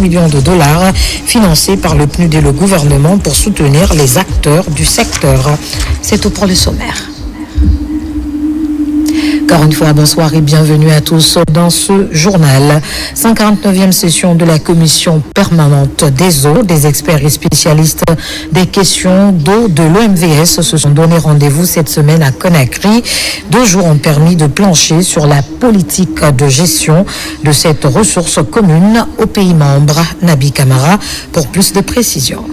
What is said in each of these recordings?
millions de dollars financés par le PNUD et le gouvernement pour soutenir les acteurs du secteur. C'est tout pour le sommaire. Encore une fois, bonsoir et bienvenue à tous dans ce journal. 149e session de la commission permanente des eaux. Des experts et spécialistes des questions d'eau de l'OMVS se sont donné rendez-vous cette semaine à Conakry. 2 jours ont permis de plancher sur la politique de gestion de cette ressource commune aux pays membres. Nabi Kamara pour plus de précisions.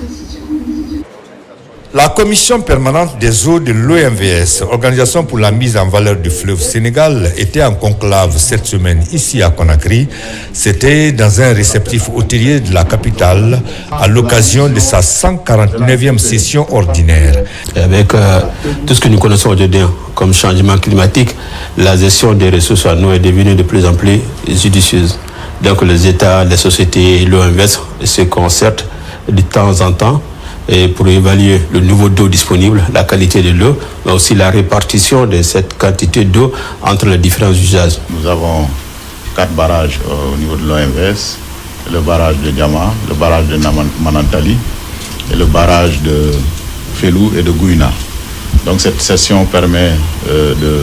La commission permanente des eaux de l'OMVS, Organisation pour la mise en valeur du fleuve Sénégal, était en conclave cette semaine ici à Conakry. C'était dans un réceptif hôtelier de la capitale à l'occasion de sa 149e session ordinaire. Avec tout ce que nous connaissons aujourd'hui comme changement climatique, la gestion des ressources en eau est devenue de plus en plus judicieuse. Donc les États, les sociétés, l'OMVS se concertent de temps en temps et pour évaluer le niveau d'eau disponible, la qualité de l'eau, mais aussi la répartition de cette quantité d'eau entre les différents usages. Nous avons 4 barrages au niveau de l'OMVS, le barrage de Diama, le barrage de Manantali et le barrage de Felou et de Gouina. Donc cette session permet de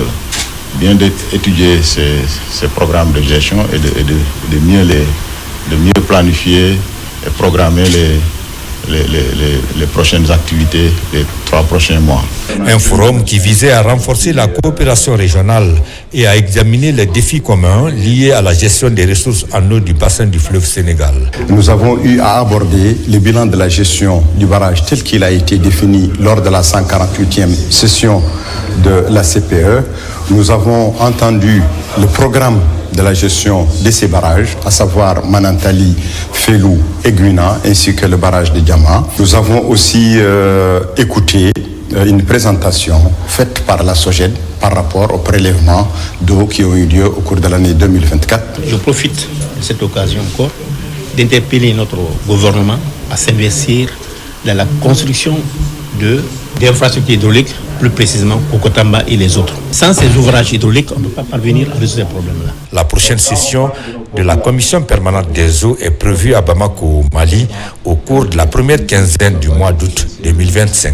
bien étudier ces programmes de gestion et de mieux planifier et programmer les prochaines activités des 3 prochains mois. Un forum qui visait à renforcer la coopération régionale et à examiner les défis communs liés à la gestion des ressources en eau du bassin du fleuve Sénégal. Nous avons eu à aborder le bilan de la gestion du barrage tel qu'il a été défini lors de la 148e session de la CPE. Nous avons entendu le programme de la gestion de ces barrages, à savoir Manantali, Felou et Gouina, ainsi que le barrage de Diama. Nous avons aussi écouté une présentation faite par la SOGED par rapport aux prélèvements d'eau qui ont eu lieu au cours de l'année 2024. Je profite de cette occasion encore d'interpeller notre gouvernement à s'investir dans la construction d'infrastructures hydrauliques, plus précisément Kokotamba et les autres. Sans ces ouvrages hydrauliques, on ne peut pas parvenir à résoudre ces problèmes-là. La prochaine session de la commission permanente des eaux est prévue à Bamako, au Mali, au cours de la première quinzaine du mois d'août 2025.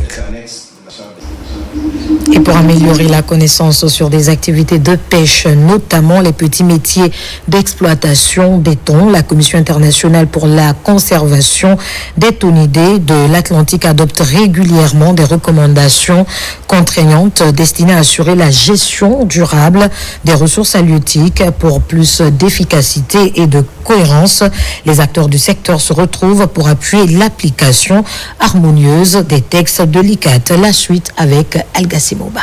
Et pour améliorer la connaissance sur des activités de pêche, notamment les petits métiers d'exploitation des thons, la Commission internationale pour la conservation des thonidés de l'Atlantique adopte régulièrement des recommandations contraignantes destinées à assurer la gestion durable des ressources halieutiques pour plus d'efficacité et de cohérence. Les acteurs du secteur se retrouvent pour appuyer l'application harmonieuse des textes de l'ICCAT. La suite avec Al-Gassim Ouba.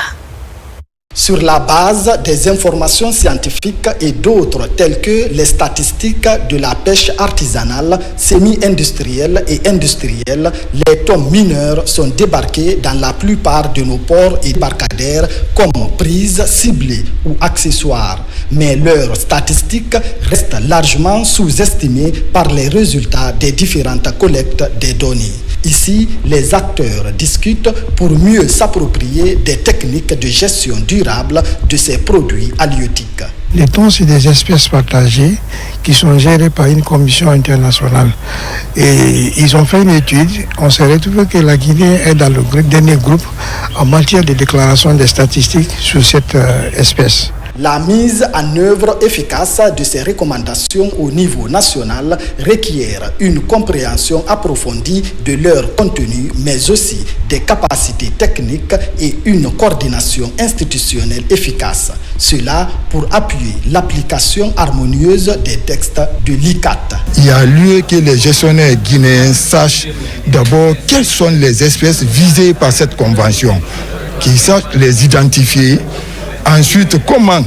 Sur la base des informations scientifiques et d'autres telles que les statistiques de la pêche artisanale, semi-industrielle et industrielle, les thons mineurs sont débarqués dans la plupart de nos ports et débarcadères comme prises ciblées ou accessoires. Mais leurs statistiques restent largement sous-estimées par les résultats des différentes collectes des données. Ici, les acteurs discutent pour mieux s'approprier des techniques de gestion durable de ces produits halieutiques. Les thons, c'est des espèces partagées qui sont gérées par une commission internationale. Et ils ont fait une étude. On s'est retrouvé que la Guinée est dans le dernier groupe en matière de déclaration des statistiques sur cette espèce. La mise en œuvre efficace de ces recommandations au niveau national requiert une compréhension approfondie de leur contenu, mais aussi des capacités techniques et une coordination institutionnelle efficace. Cela pour appuyer l'application harmonieuse des textes de l'ICCAT. Il y a lieu que les gestionnaires guinéens sachent d'abord quelles sont les espèces visées par cette convention, qu'ils sachent les identifier. Ensuite, comment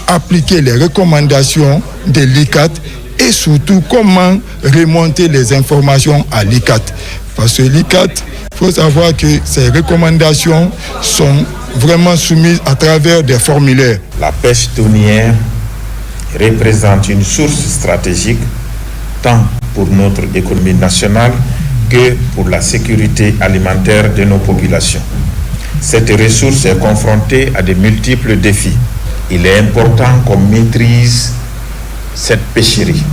appliquer les recommandations de l'ICCAT et surtout comment remonter les informations à l'ICCAT. Parce que l'ICCAT, il faut savoir que ces recommandations sont vraiment soumises à travers des formulaires. La pêche thonière représente une source stratégique tant pour notre économie nationale que pour la sécurité alimentaire de nos populations. Cette ressource est confrontée à de multiples défis. Il est important qu'on maîtrise cette pêcherie.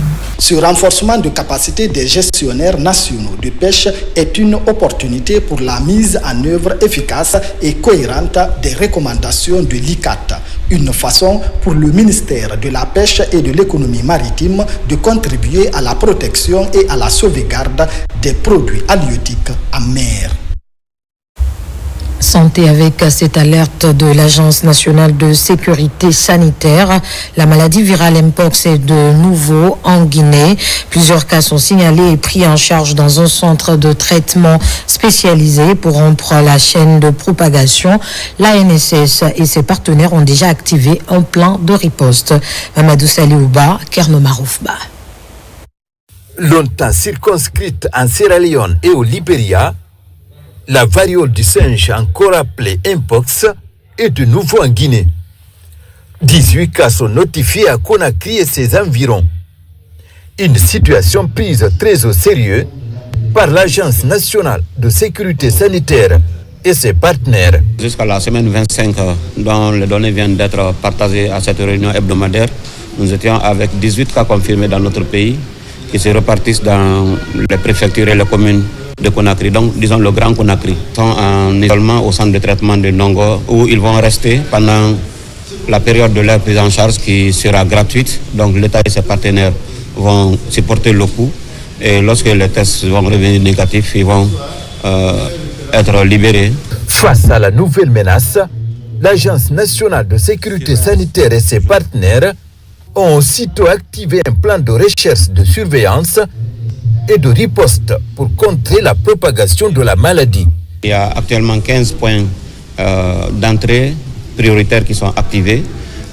Ce renforcement de capacité des gestionnaires nationaux de pêche est une opportunité pour la mise en œuvre efficace et cohérente des recommandations de l'ICCAT. Une façon pour le ministère de la Pêche et de l'économie maritime de contribuer à la protection et à la sauvegarde des produits halieutiques en mer. Santé avec cette alerte de l'Agence nationale de sécurité sanitaire. La maladie virale Mpox est de nouveau en Guinée. Plusieurs cas sont signalés et pris en charge dans un centre de traitement spécialisé pour rompre la chaîne de propagation. L'ANSS et ses partenaires ont déjà activé un plan de riposte. Mamadou Saliouba, Kerno Maroufba. Longtemps circonscrite en Sierra Leone et au Libéria, la variole du singe, encore appelée Mpox, est de nouveau en Guinée. 18 cas sont notifiés à Conakry et ses environs. Une situation prise très au sérieux par l'Agence nationale de sécurité sanitaire et ses partenaires. Jusqu'à la semaine 25, dont les données viennent d'être partagées à cette réunion hebdomadaire, nous étions avec 18 cas confirmés dans notre pays qui se repartissent dans les préfectures et les communes de Conakry, donc disons le Grand Conakry. Ils sont en isolement au centre de traitement de Nongo où ils vont rester pendant la période de leur prise en charge qui sera gratuite. Donc l'État et ses partenaires vont supporter le coût et lorsque les tests vont revenir négatifs, ils vont être libérés. Face à la nouvelle menace, l'Agence nationale de sécurité sanitaire et ses partenaires ont aussitôt activé un plan de recherche de surveillance et de riposte pour contrer la propagation de la maladie. Il y a actuellement 15 points d'entrée prioritaires qui sont activés,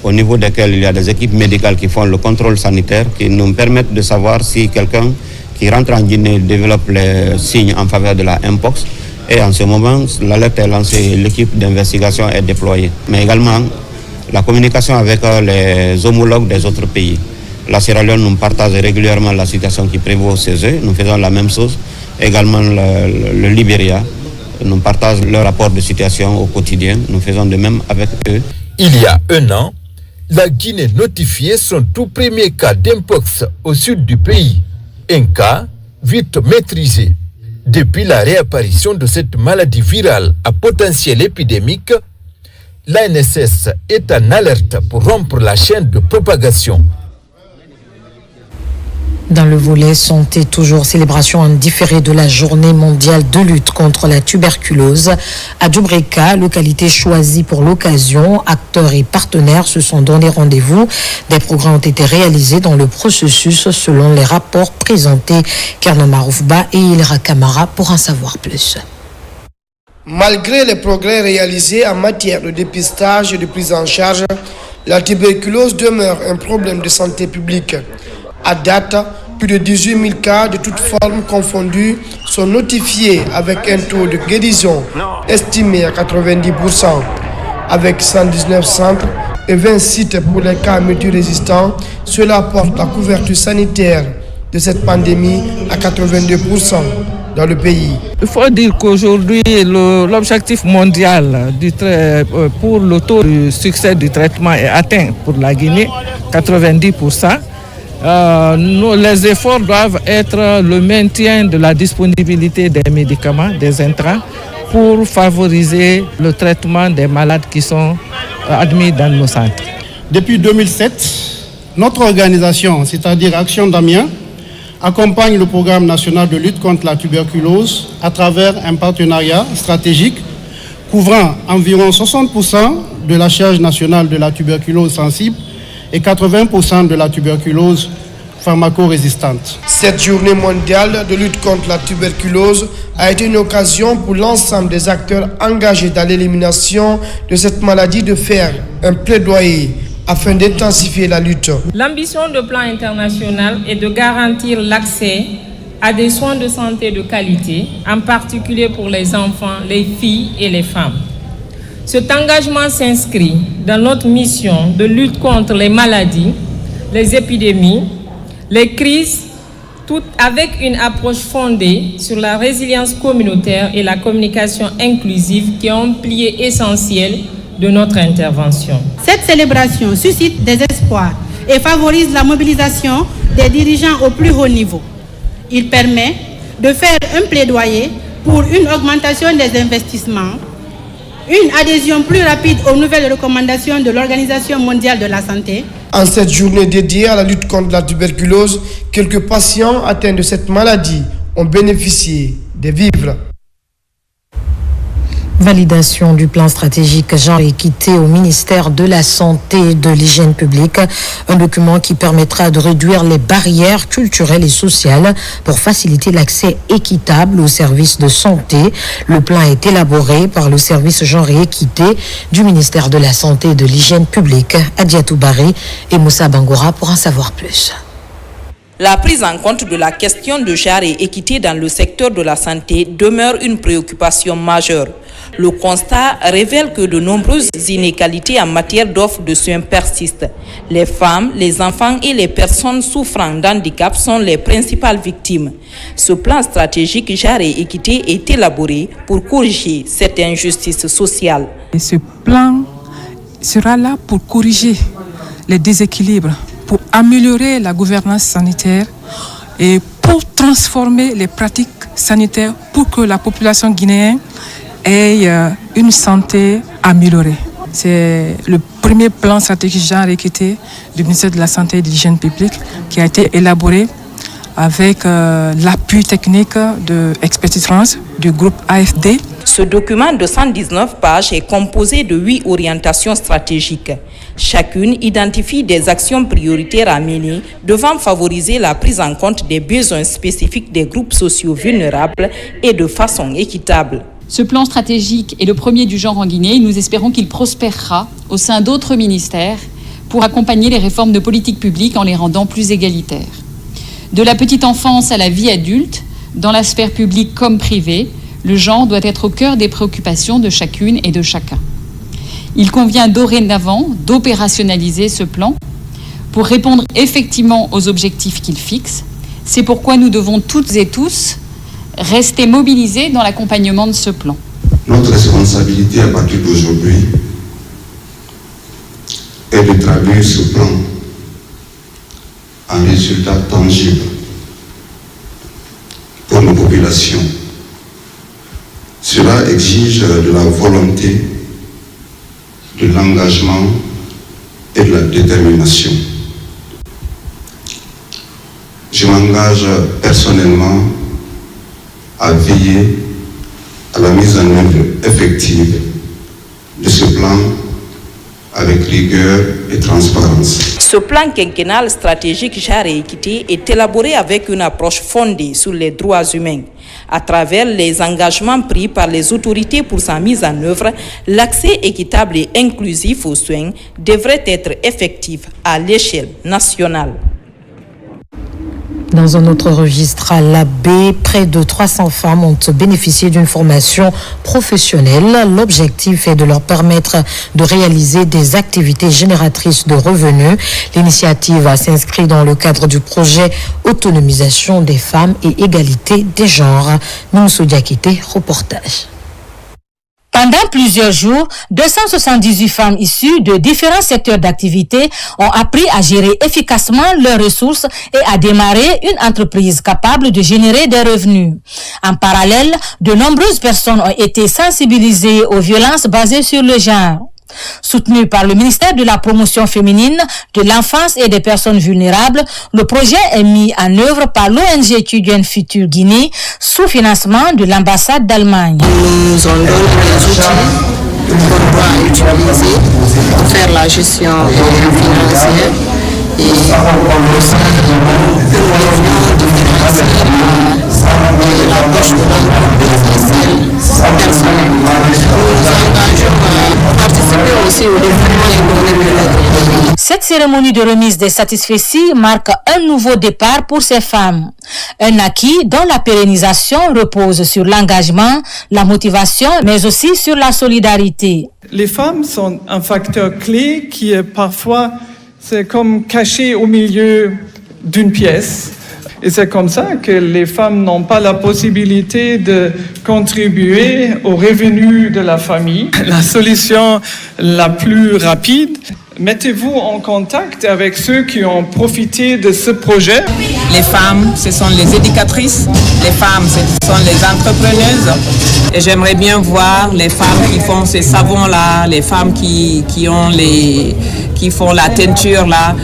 au niveau desquels il y a des équipes médicales qui font le contrôle sanitaire, qui nous permettent de savoir si quelqu'un qui rentre en Guinée développe les signes en faveur de la Mpox. Et en ce moment, l'alerte est lancée, l'équipe d'investigation est déployée. Mais également, la communication avec les homologues des autres pays. La Sierra Leone nous partage régulièrement la situation qui prévaut chez eux. Nous faisons la même chose. Également le Libéria nous partage leur rapport de situation au quotidien. Nous faisons de même avec eux. Il y a un an, la Guinée notifiait son tout premier cas d'Mpox au sud du pays. Un cas vite maîtrisé. Depuis la réapparition de cette maladie virale à potentiel épidémique, l'ANSS est en alerte pour rompre la chaîne de propagation. Dans le volet santé, toujours célébration en différé de la journée mondiale de lutte contre la tuberculose. À Djubreka, localité choisie pour l'occasion, acteurs et partenaires se sont donné rendez-vous. Des progrès ont été réalisés dans le processus selon les rapports présentés. Kerno Maroufba et Ilra Kamara pour en savoir plus. Malgré les progrès réalisés en matière de dépistage et de prise en charge, la tuberculose demeure un problème de santé publique. À date, plus de 18 000 cas de toutes formes confondues sont notifiés avec un taux de guérison estimé à 90%. Avec 119 centres et 20 sites pour les cas multirésistants, cela porte la couverture sanitaire de cette pandémie à 82% dans le pays. Il faut dire qu'aujourd'hui, l'objectif mondial pour le taux de succès du traitement est atteint pour la Guinée, 90%. Les efforts doivent être le maintien de la disponibilité des médicaments, des intrants, pour favoriser le traitement des malades qui sont admis dans nos centres. Depuis 2007, notre organisation, c'est-à-dire Action d'Amiens, accompagne le programme national de lutte contre la tuberculose à travers un partenariat stratégique couvrant environ 60% de la charge nationale de la tuberculose sensible et 80% de la tuberculose pharmacorésistante. Cette journée mondiale de lutte contre la tuberculose a été une occasion pour l'ensemble des acteurs engagés dans l'élimination de cette maladie de faire un plaidoyer afin d'intensifier la lutte. L'ambition de plan international est de garantir l'accès à des soins de santé de qualité, en particulier pour les enfants, les filles et les femmes. Cet engagement s'inscrit dans notre mission de lutte contre les maladies, les épidémies, les crises, tout avec une approche fondée sur la résilience communautaire et la communication inclusive qui est un pilier essentiel de notre intervention. Cette célébration suscite des espoirs et favorise la mobilisation des dirigeants au plus haut niveau. Il permet de faire un plaidoyer pour une augmentation des investissements, une adhésion plus rapide aux nouvelles recommandations de l'Organisation mondiale de la santé. En cette journée dédiée à la lutte contre la tuberculose, quelques patients atteints de cette maladie ont bénéficié des vivres. Validation du plan stratégique genre et équité au ministère de la Santé et de l'Hygiène publique, un document qui permettra de réduire les barrières culturelles et sociales pour faciliter l'accès équitable aux services de santé. Le plan est élaboré par le service genre et équité du ministère de la Santé et de l'Hygiène publique. Adiatou Barry et Moussa Bangoura pour en savoir plus. La prise en compte de la question de genre et équité dans le secteur de la santé demeure une préoccupation majeure. Le constat révèle que de nombreuses inégalités en matière d'offres de soins persistent. Les femmes, les enfants et les personnes souffrant d'handicap sont les principales victimes. Ce plan stratégique genre et équité est élaboré pour corriger cette injustice sociale. Et ce plan sera là pour corriger les déséquilibres, pour améliorer la gouvernance sanitaire et pour transformer les pratiques sanitaires pour que la population guinéenne ait une santé améliorée. C'est le premier plan stratégique genre et équité du ministère de la Santé et de l'Hygiène publique qui a été élaboré avec l'appui technique de Expertise France du groupe AFD. Ce document de 119 pages est composé de 8 orientations stratégiques. Chacune identifie des actions prioritaires à mener devant favoriser la prise en compte des besoins spécifiques des groupes sociaux vulnérables et de façon équitable. Ce plan stratégique est le premier du genre en Guinée. Nous espérons qu'il prospérera au sein d'autres ministères pour accompagner les réformes de politique publique en les rendant plus égalitaires. De la petite enfance à la vie adulte, dans la sphère publique comme privée, le genre doit être au cœur des préoccupations de chacune et de chacun. Il convient dorénavant d'opérationnaliser ce plan pour répondre effectivement aux objectifs qu'il fixe. C'est pourquoi nous devons toutes et tous rester mobilisés dans l'accompagnement de ce plan. Notre responsabilité à partir d'aujourd'hui est de traduire ce plan en résultats tangibles pour nos populations. Cela exige de la volonté, de l'engagement et de la détermination. Je m'engage personnellement à veiller à la mise en œuvre effective de ce plan avec rigueur et transparence. Ce plan quinquennal stratégique genre et équité est élaboré avec une approche fondée sur les droits humains. À travers les engagements pris par les autorités pour sa mise en œuvre, l'accès équitable et inclusif aux soins devrait être effectif à l'échelle nationale. Dans un autre registre à la baie, près de 300 femmes ont bénéficié d'une formation professionnelle. L'objectif est de leur permettre de réaliser des activités génératrices de revenus. L'initiative s'inscrit dans le cadre du projet Autonomisation des femmes et égalité des genres. Moussou Diakité, reportage. Pendant plusieurs jours, 278 femmes issues de différents secteurs d'activité ont appris à gérer efficacement leurs ressources et à démarrer une entreprise capable de générer des revenus. En parallèle, de nombreuses personnes ont été sensibilisées aux violences basées sur le genre. Soutenu par le ministère de la Promotion féminine, de l'enfance et des personnes vulnérables, le projet est mis en œuvre par l'ONG étudiante Future Guinée sous financement de l'ambassade d'Allemagne. Nous on donne les outils qu'on doit utiliser pour faire la gestion financière et aussi la poche de l'entreprise personnelle. Nous engageons à participer aussi au développement économique de la Guinée. Cette cérémonie de remise des satisfecits marque un nouveau départ pour ces femmes. Un acquis dont la pérennisation repose sur l'engagement, la motivation, mais aussi sur la solidarité. Les femmes sont un facteur clé qui est parfois, c'est comme caché au milieu d'une pièce. Et c'est comme ça que les femmes n'ont pas la possibilité de contribuer aux revenus de la famille. La solution la plus rapide Mettez-vous en contact avec ceux qui ont profité de ce projet. Les femmes, ce sont les éducatrices. Les femmes, ce sont les entrepreneuses. Et j'aimerais bien voir les femmes qui font ces savons-là, les femmes qui font la teinture-là,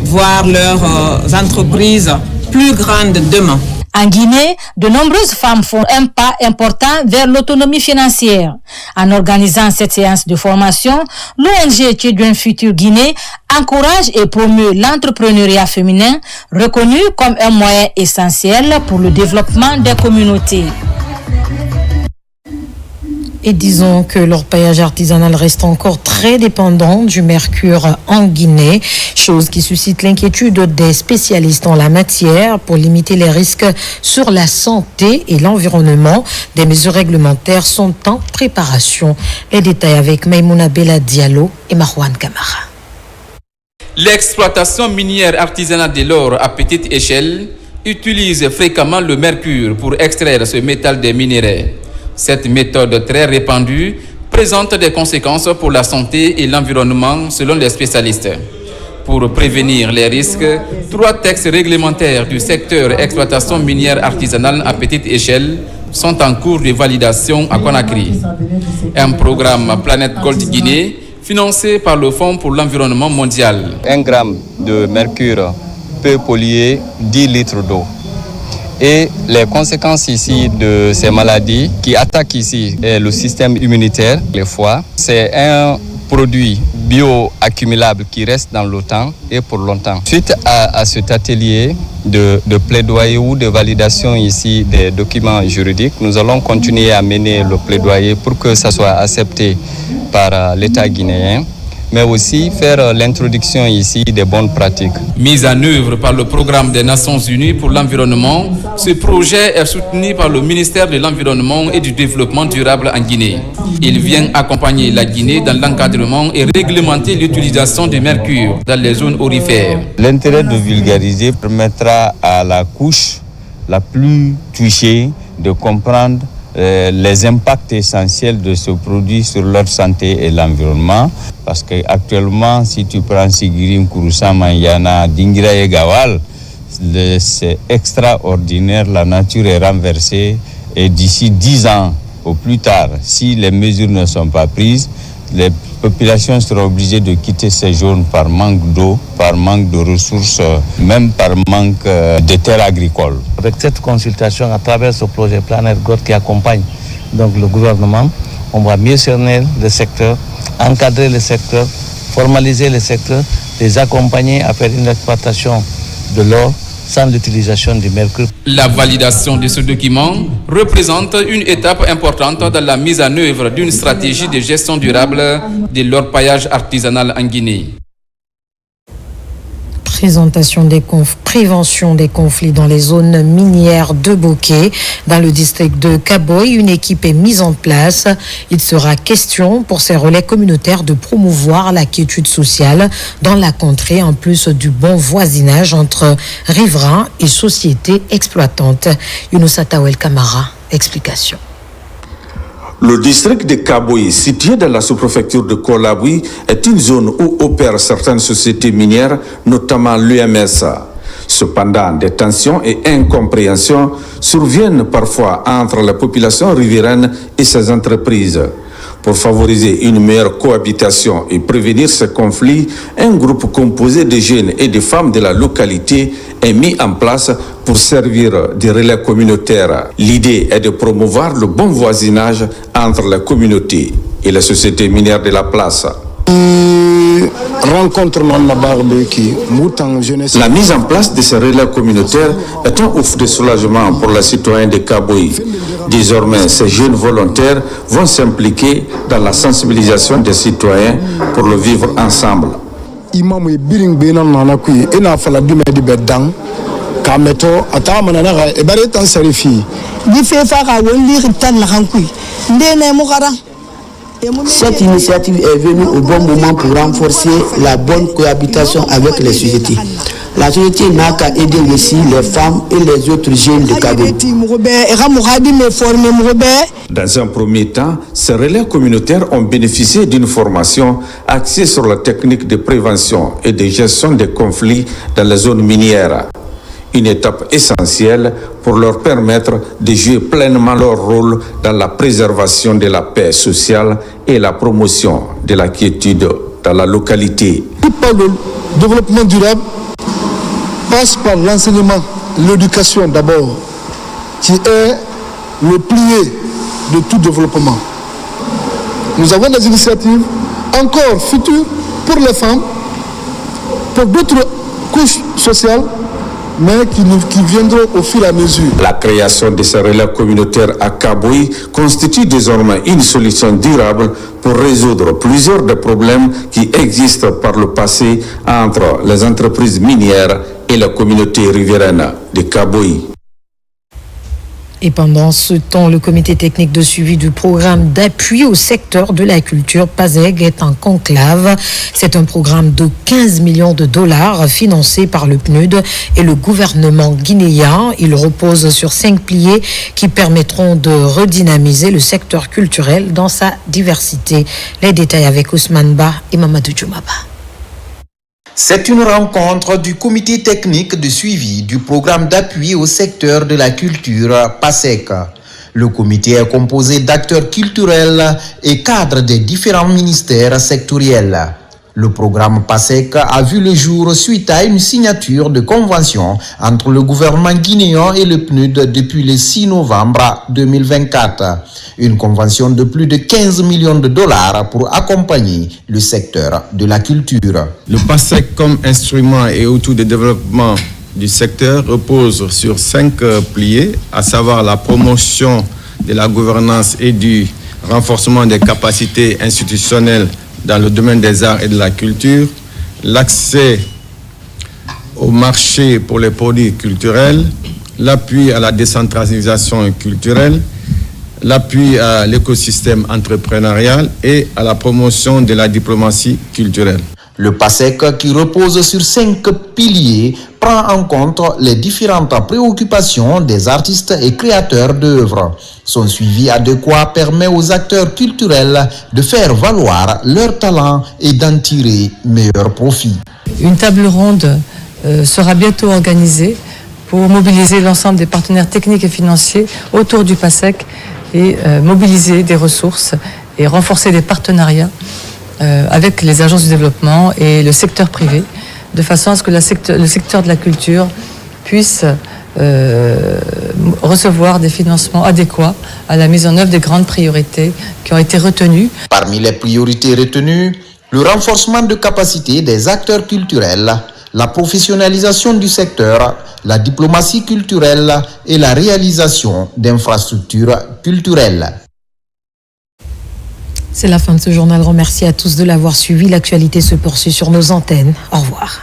voir leurs entreprises plus grandes demain. En Guinée, de nombreuses femmes font un pas important vers l'autonomie financière. En organisant cette séance de formation, l'ONG Children Future Guinée encourage et promeut l'entrepreneuriat féminin, reconnu comme un moyen essentiel pour le développement des communautés. Et disons que l'orpaillage artisanal reste encore très dépendant du mercure en Guinée, chose qui suscite l'inquiétude des spécialistes en la matière. Pour limiter les risques sur la santé et l'environnement, des mesures réglementaires sont en préparation. Les détails avec Maïmouna Bella Diallo et Marwan Kamara. L'exploitation minière artisanale de l'or à petite échelle utilise fréquemment le mercure pour extraire ce métal des minerais. Cette méthode très répandue présente des conséquences pour la santé et l'environnement selon les spécialistes. Pour prévenir les risques, 3 textes réglementaires du secteur exploitation minière artisanale à petite échelle sont en cours de validation à Conakry. Un programme Planète Gold Guinée financé par le Fonds pour l'environnement mondial. 1 gramme de mercure peut polluer 10 litres d'eau. Et les conséquences ici de ces maladies qui attaquent ici le système immunitaire, les foies, c'est un produit bioaccumulable qui reste dans le temps et pour longtemps. Suite à cet atelier de plaidoyer ou de validation ici des documents juridiques, nous allons continuer à mener le plaidoyer pour que ça soit accepté par l'État guinéen, mais aussi faire l'introduction ici des bonnes pratiques. Mise en œuvre par le programme des Nations Unies pour l'environnement, ce projet est soutenu par le ministère de l'Environnement et du Développement durable en Guinée. Il vient accompagner la Guinée dans l'encadrement et réglementer l'utilisation du mercure dans les zones aurifères. L'intérêt de vulgariser permettra à la couche la plus touchée de comprendre les impacts essentiels de ce produit sur leur santé et l'environnement. Parce qu'actuellement, si tu prends Sigirim, Kurusama, Yana, Dingira et Gawal, c'est extraordinaire, la nature est renversée et d'ici 10 ans au plus tard, si les mesures ne sont pas prises, les populations seront obligées de quitter ces zones par manque d'eau, par manque de ressources, même par manque de terres agricoles. Avec cette consultation à travers ce projet Planète Gold qui accompagne donc le gouvernement, on va mieux cerner le secteur, encadrer le secteur, formaliser le secteur, les accompagner à faire une exploitation de l'or sans l'utilisation du mercure. La validation de ce document représente une étape importante dans la mise en œuvre d'une stratégie de gestion durable de l'orpaillage artisanal en Guinée. Prévention des conflits dans les zones minières de Bokeh. Dans le district de Kaboy, une équipe est mise en place. Il sera question pour ces relais communautaires de promouvoir la quiétude sociale dans la contrée, en plus du bon voisinage entre riverains et sociétés exploitantes. Younoussa Tawel Kamara, explication. Le district de Kaboy, situé dans la sous-préfecture de Kolaboui, est une zone où opèrent certaines sociétés minières, notamment l'UMS. Cependant, des tensions et incompréhensions surviennent parfois entre la population riveraine et ses entreprises. Pour favoriser une meilleure cohabitation et prévenir ces conflits, un groupe composé de jeunes et de femmes de la localité est mis en place pour servir de relais communautaires. L'idée est de promouvoir le bon voisinage entre la communauté et les sociétés minières de la place. La mise en place de ces relais communautaires est un ouf de soulagement pour les citoyens de Kaboy. Désormais, ces jeunes volontaires vont s'impliquer dans la sensibilisation des citoyens pour le vivre ensemble. Cette initiative est venue au bon moment pour renforcer la bonne cohabitation avec les sociétés. La société n'a qu'à aider aussi les femmes et les autres jeunes de Kaboui. Dans un premier temps, ces relais communautaires ont bénéficié d'une formation axée sur la technique de prévention et de gestion des conflits dans les zones minières. Une étape essentielle pour leur permettre de jouer pleinement leur rôle dans la préservation de la paix sociale et la promotion de la quiétude dans la localité. Le développement durable passe par l'enseignement, l'éducation d'abord, qui est le pilier de tout développement. Nous avons des initiatives encore futures pour les femmes, pour d'autres couches sociales, mais qui viendront au fur et à mesure. La création de ces relais communautaires à Kaboui constitue désormais une solution durable pour résoudre plusieurs des problèmes qui existent par le passé entre les entreprises minières et la communauté riveraine de Kaboui. Et pendant ce temps, le comité technique de suivi du programme d'appui au secteur de la culture PASEG est en conclave. C'est un programme de 15 millions de dollars financé par le PNUD et le gouvernement guinéen. Il repose sur 5 piliers qui permettront de redynamiser le secteur culturel dans sa diversité. Les détails avec Ousmane Ba et Mamadou Djoumaba. C'est une rencontre du comité technique de suivi du programme d'appui au secteur de la culture PASEG. Le comité est composé d'acteurs culturels et cadres des différents ministères sectoriels. Le programme PASEG a vu le jour suite à une signature de convention entre le gouvernement guinéen et le PNUD depuis le 6 novembre 2024. Une convention de plus de 15 millions de dollars pour accompagner le secteur de la culture. Le PASEG comme instrument et outil de développement du secteur repose sur 5 piliers, à savoir la promotion de la gouvernance et du renforcement des capacités institutionnelles dans le domaine des arts et de la culture, l'accès au marché pour les produits culturels, l'appui à la décentralisation culturelle, l'appui à l'écosystème entrepreneurial et à la promotion de la diplomatie culturelle. Le PASEG, qui repose sur 5 piliers, prend en compte les différentes préoccupations des artistes et créateurs d'œuvres. Son suivi adéquat permet aux acteurs culturels de faire valoir leurs talents et d'en tirer meilleur profit. Une table ronde sera bientôt organisée pour mobiliser l'ensemble des partenaires techniques et financiers autour du PASEG et mobiliser des ressources et renforcer des partenariats avec les agences de développement et le secteur privé, de façon à ce que le secteur de la culture puisse recevoir des financements adéquats à la mise en œuvre des grandes priorités qui ont été retenues. Parmi les priorités retenues, le renforcement de capacités des acteurs culturels, la professionnalisation du secteur, la diplomatie culturelle et la réalisation d'infrastructures culturelles. C'est la fin de ce journal. Remercie à tous de l'avoir suivi. L'actualité se poursuit sur nos antennes. Au revoir.